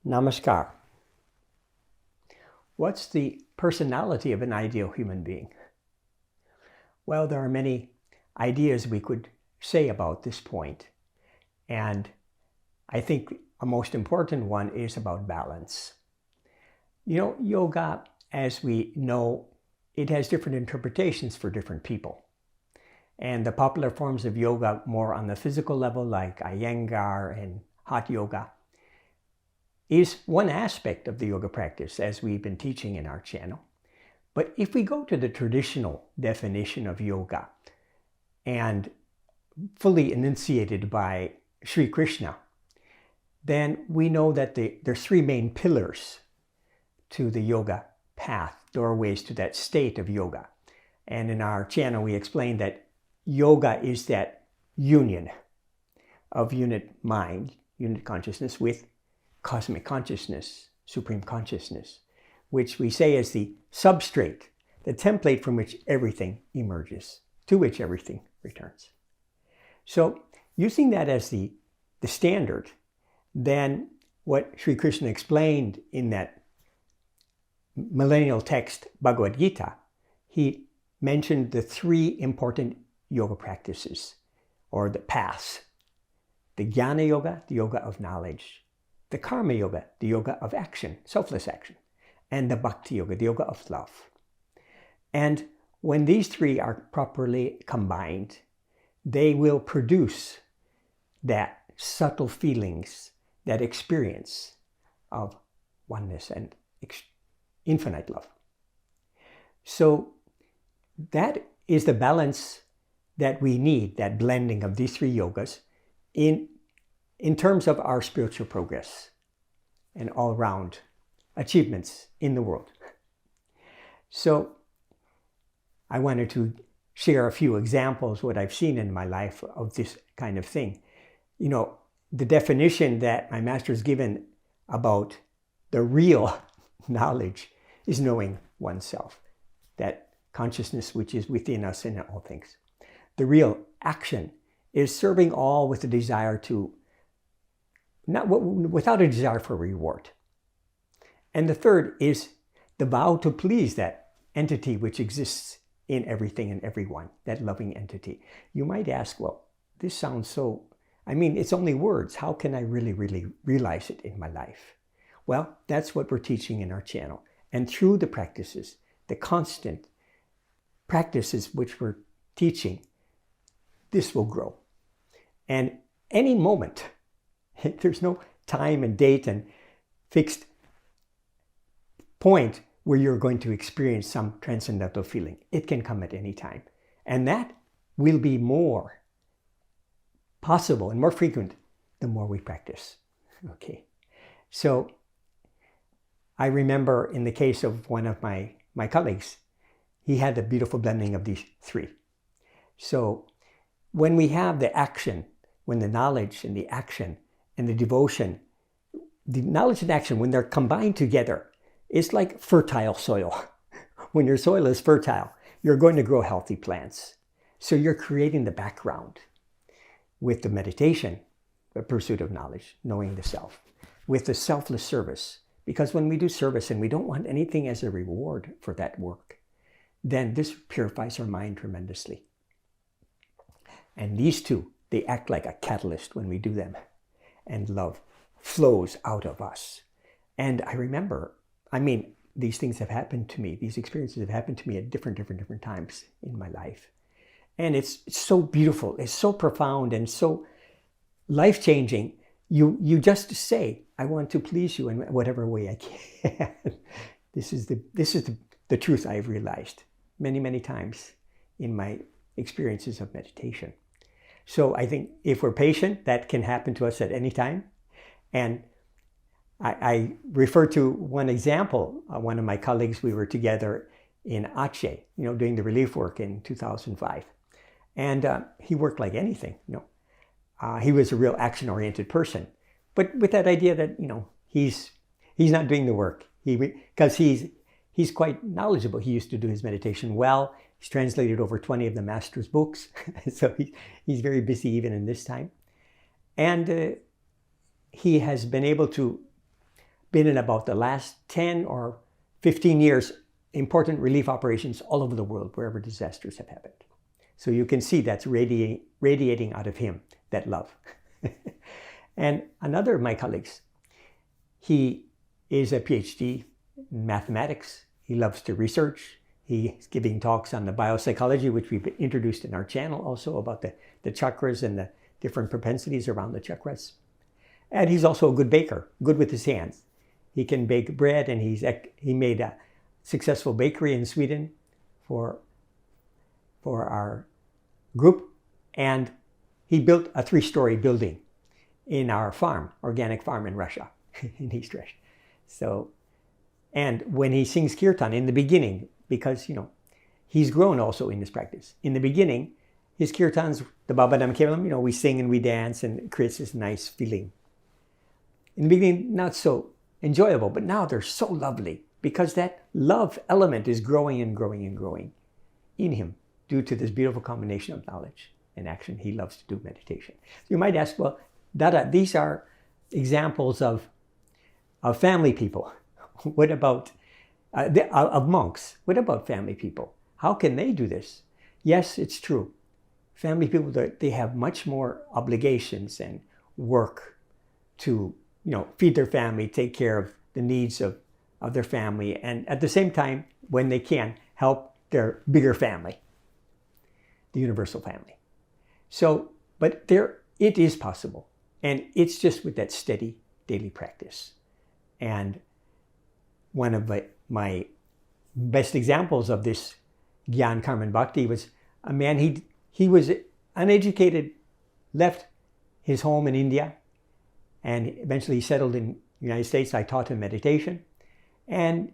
Namaskar. What's the personality of an ideal human being? Well, there are many ideas we could say about this point. And I think a most important one is about balance. Yoga, as we know, it has different interpretations for different people. And the popular forms of yoga more on the physical level, like Iyengar and hot yoga, is one aspect of the yoga practice, as we've been teaching in our channel. But if we go to the traditional definition of yoga, and fully enunciated by Sri Krishna, then we know that there's three main pillars to the yoga path, doorways to that state of yoga. And in our channel, we explained that yoga is that union of unit mind, unit consciousness, with cosmic consciousness, supreme consciousness, which we say is the substrate, the template from which everything emerges, to which everything returns. So using that as the standard, then what Sri Krishna explained in that millennial text, Bhagavad Gita, he mentioned the three important yoga practices, or the paths. The Jnana Yoga, the yoga of knowledge. The Karma Yoga, the yoga of action, selfless action. And the Bhakti Yoga, the yoga of love. And when these three are properly combined, they will produce that subtle feelings, that experience of oneness and infinite love. So that is the balance that we need, that blending of these three yogas in terms of our spiritual progress and all-round achievements in the world. So I wanted to share a few examples, what I've seen in my life of this kind of thing. The definition that my master has given about the real knowledge is knowing oneself, that consciousness which is within us in all things. The real action is serving all with a desire to, without a desire for reward. And the third is the vow to please that entity which exists in everything and everyone, that loving entity. You might ask, well, this sounds so, it's only words. How can I really realize it in my life? Well, that's what we're teaching in our channel. And through the practices, the constant practices which we're teaching, this will grow. And any moment, there's no time and date and fixed point where you're going to experience some transcendental feeling. It can come at any time. And that will be more possible and more frequent the more we practice. Okay. So I remember in the case of one of my colleagues, he had a beautiful blending of these three. So when we have the action, when the knowledge and the action and the devotion, the knowledge and action, when they're combined together, it's like fertile soil. When your soil is fertile, you're going to grow healthy plants. So you're creating the background with the meditation, the pursuit of knowledge, knowing the self, with the selfless service. Because when we do service and we don't want anything as a reward for that work, then this purifies our mind tremendously. And these two, they act like a catalyst when we do them. And love flows out of us. And I remember, these things have happened to me. These experiences have happened to me at different times in my life. And it's so beautiful. It's so profound and so life-changing. You just say, I want to please you in whatever way I can. This is the truth I've realized many times in my experiences of meditation. So I think if we're patient, that can happen to us at any time. And I refer to one example. One of my colleagues, we were together in Aceh, doing the relief work in 2005. And he worked like anything, He was a real action-oriented person. But with that idea that, he's not doing the work. Because he's quite knowledgeable. He used to do his meditation well. He's translated over 20 of the master's books. So he's very busy even in this time. And he has been able to been in about the last 10 or 15 years, important relief operations all over the world, wherever disasters have happened. So you can see that's radiating out of him, that love. And another of my colleagues, he is a PhD in mathematics. He loves to research. He's giving talks on the biopsychology, which we've introduced in our channel also, about the chakras and the different propensities around the chakras. And he's also a good baker, good with his hands. He can bake bread, and he made a successful bakery in Sweden for our group. And he built a 3-story building in our farm, organic farm in Russia, in East Russia. So, and when he sings kirtan in the beginning, because, he's grown also in this practice. In the beginning, his kirtans, the Babadam Kevalam, we sing and we dance, and it creates this nice feeling. In the beginning, not so enjoyable, but now they're so lovely because that love element is growing and growing and growing in him due to this beautiful combination of knowledge and action. He loves to do meditation. You might ask, well, Dada, these are examples of family people. What about of monks? What about family people? How can they do this? Yes, it's true. Family people, they have much more obligations and work to, feed their family, take care of the needs of their family, and at the same time, when they can, help their bigger family, the universal family. So, but it is possible. And it's just with that steady daily practice. And one of my best examples of this Gyan Karma and Bhakti was a man, he was uneducated, left his home in India, and eventually he settled in the United States. I taught him meditation, and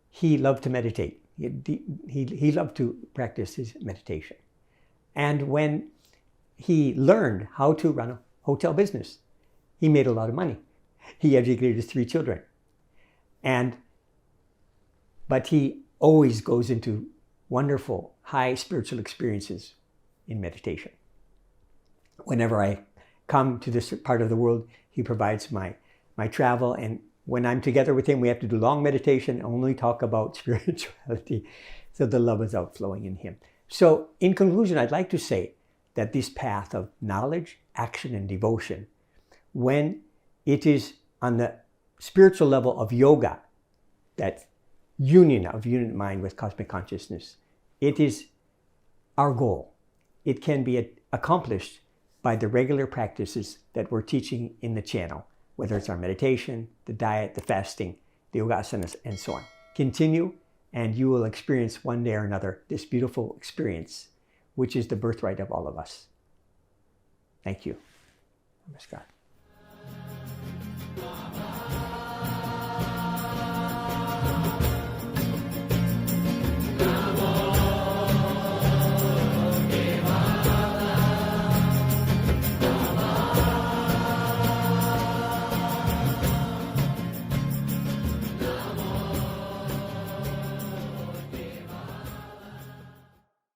he loved to meditate. He loved to practice his meditation. And when he learned how to run a hotel business, he made a lot of money. He educated his 3 children. But he always goes into wonderful, high spiritual experiences in meditation. Whenever I come to this part of the world, he provides my travel. And when I'm together with him, we have to do long meditation, only talk about spirituality. So the love is outflowing in him. So in conclusion, I'd like to say that this path of knowledge, action, and devotion, when it is on the spiritual level of yoga, that union of unit mind with cosmic consciousness, it is our goal. It can be accomplished by the regular practices that we're teaching in the channel, whether it's our meditation, the diet, the fasting, the yoga asanas, and so on. Continue, and you will experience one day or another this beautiful experience, which is the birthright of all of us. Thank you. Namaskar.